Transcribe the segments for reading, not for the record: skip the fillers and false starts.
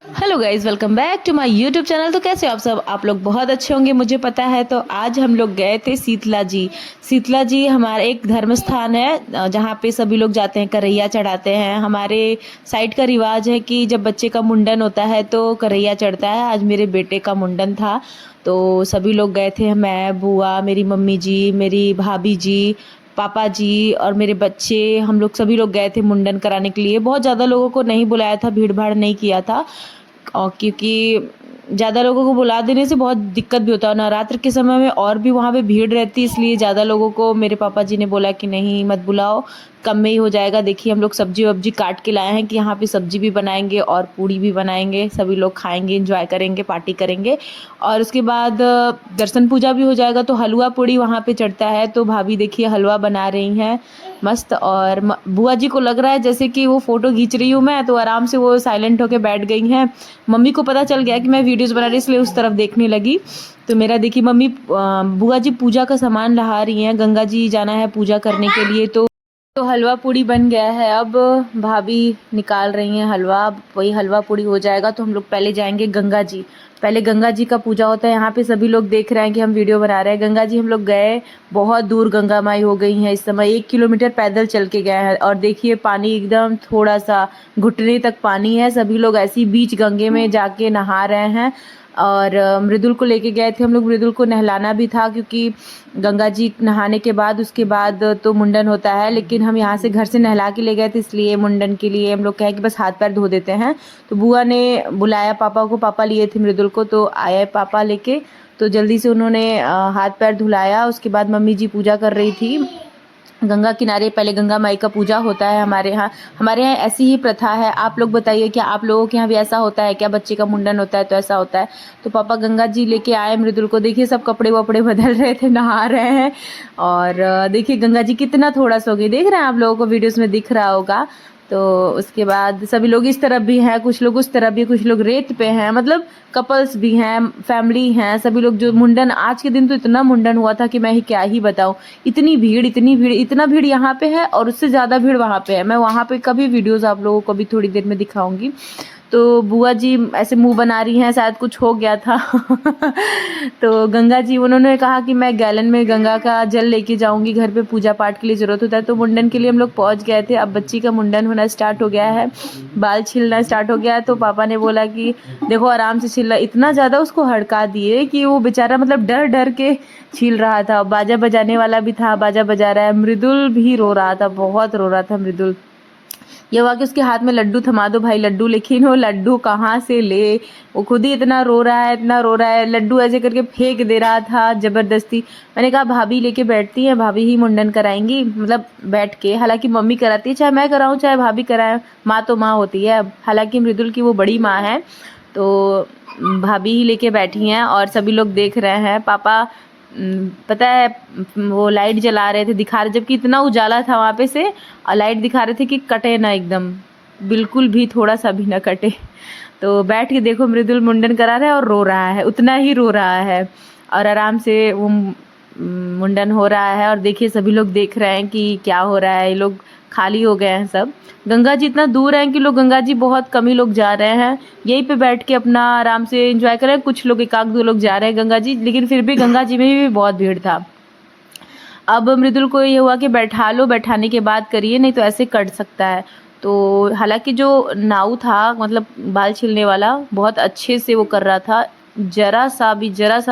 Hello guys, welcome back to my YouTube channel. तो कैसे हो आप सब? आप लोग बहुत अच्छे होंगे, मुझे पता है। तो आज हम लोग गए थे शीतला जी। शीतला जी हमारा एक धर्म स्थान है जहाँ पे सभी लोग जाते हैं, करैया चढ़ाते हैं। हमारे साइड का रिवाज है कि जब बच्चे का मुंडन होता है तो करैया चढ़ता है। आज मेरे बेटे का मुंडन था तो सभी लोग गए थे। मैं, बुआ, मेरी मम्मी जी, मेरी भाभी जी, पापा जी और मेरे बच्चे, हम लोग सभी लोग गए थे मुंडन कराने के लिए। बहुत ज़्यादा लोगों को नहीं बुलाया था, भीड़ भाड़ नहीं किया था। और क्योंकि ज़्यादा लोगों को बुला देने से बहुत दिक्कत भी होता है, नवरात्र के समय में और भी वहाँ पे भीड़ रहती है, इसलिए ज़्यादा लोगों को मेरे पापा जी ने बोला कि नहीं मत बुलाओ, कम में ही हो जाएगा। देखिए हम लोग सब्जी वब्जी काट के लाए हैं कि यहाँ पे सब्जी भी बनाएंगे और पूड़ी भी बनाएंगे, सभी लोग खाएंगे, एंजॉय करेंगे, पार्टी करेंगे। और उसके बाद दर्शन पूजा भी हो जाएगा। तो हलवा पूड़ी वहाँ पे चढ़ता है, तो भाभी देखिए हलवा बना रही हैं मस्त। और बुआ जी को लग रहा है जैसे कि वो फोटो खींच रही हूँ मैं, तो आराम से वो साइलेंट होके बैठ गई हैं। मम्मी को पता चल गया कि मैं वीडियोस बना रही, इसलिए उस तरफ देखने लगी। तो मेरा देखिए मम्मी बुआ जी पूजा का सामान ला रही हैं, गंगा जी जाना है पूजा करने के लिए। तो हलवा पूड़ी बन गया है। अब भाभी निकाल रही हैं हलवा, वही हलवा पूड़ी हो जाएगा तो हम लोग पहले जाएंगे गंगा जी। पहले गंगा जी का पूजा होता है। यहाँ पे सभी लोग देख रहे हैं कि हम वीडियो बना रहे हैं। गंगा जी हम लोग गए, बहुत दूर गंगा माई हो गई हैं इस समय। 1 किलोमीटर पैदल चल के गए हैं। और देखिए पानी एकदम थोड़ा सा घुटने तक पानी है। सभी लोग ऐसी बीच गंगे में जाके नहा रहे हैं। और मृदुल को लेके गए थे हम लोग। मृदुल को नहलाना भी था क्योंकि गंगा जी नहाने के बाद उसके बाद तो मुंडन होता है, लेकिन हम यहाँ से घर से नहला के ले गए थे, इसलिए मुंडन के लिए हम लोग कहे कि बस हाथ पैर धो देते हैं। तो बुआ ने बुलाया पापा को, पापा लिए थे मृदुल को, तो आए पापा लेके। तो जल्दी से उन्होंने हाथ पैर धुलाया। उसके बाद मम्मी जी पूजा कर रही थी गंगा किनारे। पहले गंगा माई का पूजा होता है हमारे यहाँ। हमारे यहाँ ऐसी ही प्रथा है। आप लोग बताइए क्या आप लोगों के यहाँ भी ऐसा होता है क्या? बच्चे का मुंडन होता है तो ऐसा होता है। तो पापा गंगा जी लेके आए मृदुल को। देखिए सब कपड़े वपड़े बदल रहे थे, नहा रहे हैं। और देखिए गंगा जी कितना थोड़ा सा हो गई, देख रहे हैं आप लोगों को वीडियोस में दिख रहा होगा। तो उसके बाद सभी लोग इस तरफ भी हैं, कुछ लोग उस तरफ भी, कुछ लोग रेत पे हैं, मतलब कपल्स भी हैं, फैमिली हैं, सभी लोग। जो मुंडन आज के दिन तो इतना मुंडन हुआ था कि मैं ही क्या ही बताऊं। इतनी भीड़, इतनी भीड़, इतना भीड़ यहाँ पे है और उससे ज़्यादा भीड़ वहाँ पे है। मैं वहाँ पे कभी वीडियोस आप लोगों को भी थोड़ी देर में दिखाऊंगी। तो बुआ जी ऐसे मुंह बना रही हैं, शायद कुछ हो गया था। तो गंगा जी उन्होंने कहा कि मैं गैलन में गंगा का जल लेके जाऊंगी, घर पे पूजा पाठ के लिए ज़रूरत होता है। तो मुंडन के लिए हम लोग पहुंच गए थे। अब बच्ची का मुंडन होना स्टार्ट हो गया है, बाल छिलना स्टार्ट हो गया है। तो पापा ने बोला कि देखो आराम से छिलना। इतना ज़्यादा उसको हड़का दिए कि वो बेचारा मतलब डर डर के छील रहा था। बाजा बजाने वाला भी था, बाजा बजा रहा है। मृदुल भी रो रहा था, बहुत रो रहा था मृदुल। ये हुआ कि उसके हाथ में लड्डू थमा दो भाई लड्डू, लेकिन वो लड्डू कहाँ से ले, वो खुद ही इतना रो रहा है, इतना रो रहा है। लड्डू ऐसे करके फेंक दे रहा था जबरदस्ती। मैंने कहा भाभी लेके बैठती हैं, भाभी ही मुंडन कराएंगी, मतलब बैठ के। हालांकि मम्मी कराती है, चाहे मैं कराऊं चाहे भाभी कराए, माँ तो माँ होती है। हालांकि मृदुल की वो बड़ी माँ है, तो भाभी ही लेके बैठी हैं और सभी लोग देख रहे हैं। पापा पता है वो लाइट जला रहे थे, दिखा रहे, जबकि इतना उजाला था वहाँ पे से, और लाइट दिखा रहे थे कि कटे ना, एकदम बिल्कुल भी थोड़ा सा भी ना कटे। तो बैठ के देखो मृदुल मुंडन करा रहा है और रो रहा है, उतना ही रो रहा है। और आराम से वो मुंडन हो रहा है। और देखिए सभी लोग देख रहे हैं कि क्या हो रहा है। ये लोग खाली हो गए हैं सब। गंगा जी इतना दूर है कि लोग, गंगा जी बहुत कम ही लोग जा रहे हैं। यहीं पे बैठ के अपना आराम से एंजॉय कर रहे हैं। कुछ लोग, एक आध दो लोग जा रहे हैं गंगा जी, लेकिन फिर भी गंगा जी में भी बहुत भीड़ था। अब मृदुल को ये हुआ कि बैठा लो, बैठाने के बाद करिए, नहीं तो ऐसे कट सकता है। तो हालांकि जो नाऊ था, मतलब बाल छीलने वाला, बहुत अच्छे से वो कर रहा था। जरा सा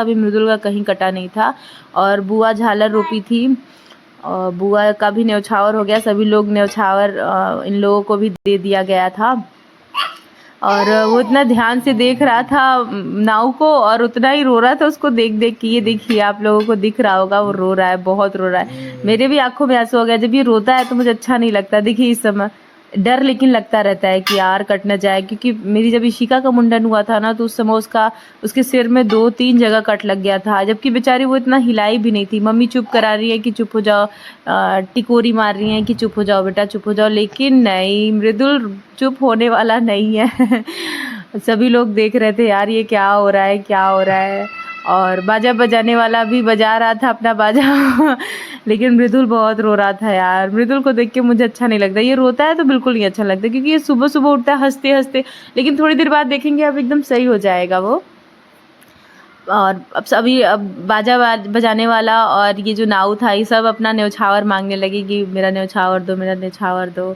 भी मृदुल का कहीं कटा नहीं था। और बुआ झालर रोपी थी, और बुआ का भी न्यौछावर हो गया। सभी लोग न्यौछावर इन लोगों को भी दे दिया गया था। और वो इतना ध्यान से देख रहा था नाव को, और उतना ही रो रहा था उसको देख देख के। ये देखिए आप लोगों को दिख रहा होगा, वो रो रहा है, बहुत रो रहा है। मेरे भी आंखों में आंसू हो गया। जब ये रोता है तो मुझे अच्छा नहीं लगता। देखिए इस समय डर लेकिन लगता रहता है कि यार कट न जाए, क्योंकि मेरी जब इशिका का मुंडन हुआ था ना, तो उस समय उसके सिर में 2-3 जगह कट लग गया था, जबकि बेचारी वो इतना हिलाई भी नहीं थी। मम्मी चुप करा रही है कि चुप हो जाओ, टिकोरी मार रही हैं कि चुप हो जाओ बेटा, चुप हो जाओ, लेकिन नहीं, मृदुल चुप होने वाला नहीं है। सभी लोग देख रहे थे यार ये क्या हो रहा है, क्या हो रहा है। और बाजा बजाने वाला भी बजा रहा था अपना बाजा लेकिन मृदुल बहुत रो रहा था यार। मृदुल को देख के मुझे अच्छा नहीं लगता, ये रोता है तो बिल्कुल नहीं अच्छा लगता, क्योंकि ये सुबह सुबह उठता है हंसते हंसते, लेकिन थोड़ी देर बाद देखेंगे अब एकदम सही हो जाएगा वो। और अब बजाने वाला और ये जो नाऊ था ये सब अपना न्यौछावर मांगने लगे कि मेरा न्यौछावर दो, मेरा न्यौछावर दो।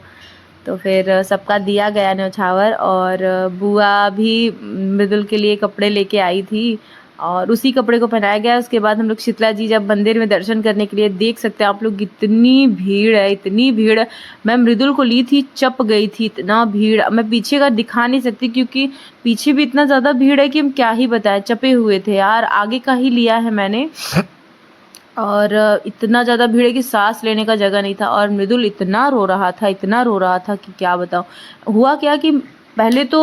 तो फिर सबका दिया गया न्यौछावर, और बुआ भी मृदुल के लिए कपड़े लेके आई थी और उसी कपड़े को पहनाया गया। उसके बाद हम लोग शीतला जी जब मंदिर में दर्शन करने के लिए, देख सकते हैं आप लोग इतनी भीड़ है, इतनी भीड़ है। मैं मृदुल को ली थी, चप गई थी, इतना भीड़। मैं पीछे का दिखा नहीं सकती क्योंकि पीछे भी इतना ज़्यादा भीड़ है कि हम क्या ही बताएं, चपे हुए थे यार। आगे का ही लिया है मैंने, और इतना ज़्यादा भीड़ है कि सांस लेने का जगह नहीं था। और मृदुल इतना रो रहा था, इतना रो रहा था कि क्या बताऊं। हुआ क्या कि पहले तो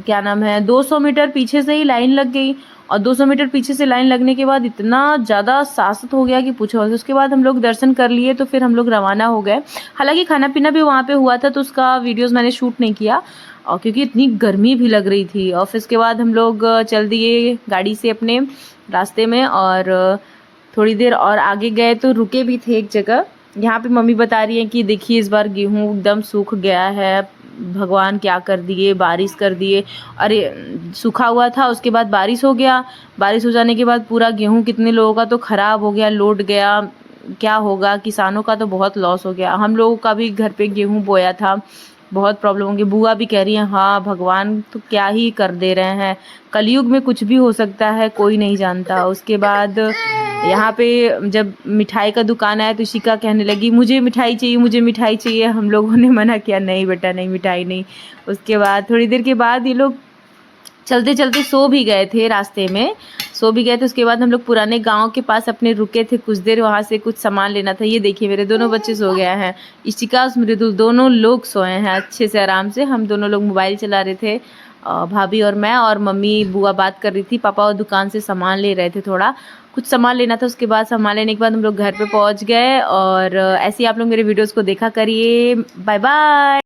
क्या नाम है 200 मीटर पीछे से ही लाइन लग गई, और 200 मीटर पीछे से लाइन लगने के बाद इतना ज़्यादा सासत हो गया कि पूछो। उसके बाद हम लोग दर्शन कर लिए तो फिर हम लोग रवाना हो गए। हालांकि खाना पीना भी वहाँ पे हुआ था तो उसका वीडियोज़ मैंने शूट नहीं किया, और क्योंकि इतनी गर्मी भी लग रही थी। और फिर उसके बाद हम लोग चल दिए गाड़ी से अपने रास्ते में, और थोड़ी देर और आगे गए तो रुके भी थे एक जगह। यहाँ पे मम्मी बता रही है कि देखिए इस बार गेहूँ एकदम सूख गया है, भगवान क्या कर दिए, बारिश कर दिए। अरे सूखा हुआ था, उसके बाद बारिश हो गया, बारिश हो जाने के बाद पूरा गेहूँ कितने लोगों का तो ख़राब हो गया, लौट गया। क्या होगा, किसानों का तो बहुत लॉस हो गया। हम लोगों का भी घर पे गेहूँ बोया था, बहुत प्रॉब्लम होगी। बुआ भी कह रही है हाँ भगवान तो क्या ही कर दे रहे हैं, कलयुग में कुछ भी हो सकता है, कोई नहीं जानता। उसके बाद यहाँ पे जब मिठाई का दुकान आया तो शिका कहने लगी मुझे मिठाई चाहिए, मुझे मिठाई चाहिए। हम लोगों ने मना किया, नहीं बेटा नहीं, मिठाई नहीं। उसके बाद थोड़ी देर के बाद ये लोग चलते चलते सो भी गए थे, रास्ते में सो भी गए थे। उसके बाद हम लोग पुराने गांव के पास अपने रुके थे कुछ देर, वहाँ से कुछ सामान लेना था। ये देखिए मेरे दोनों बच्चे सो गए हैं, इशिका और मृदुल दोनों लोग सोए हैं अच्छे से आराम से। हम दोनों लोग मोबाइल चला रहे थे, भाभी और मैं, और मम्मी बुआ बात कर रही थी, पापा और दुकान से सामान ले रहे थे, थोड़ा कुछ सामान लेना था। उसके बाद सामान लेने के बाद हम लोग घर पे पहुंच गए। और ऐसे ही आप लोग मेरे वीडियोस को देखा करिए। Bye bye.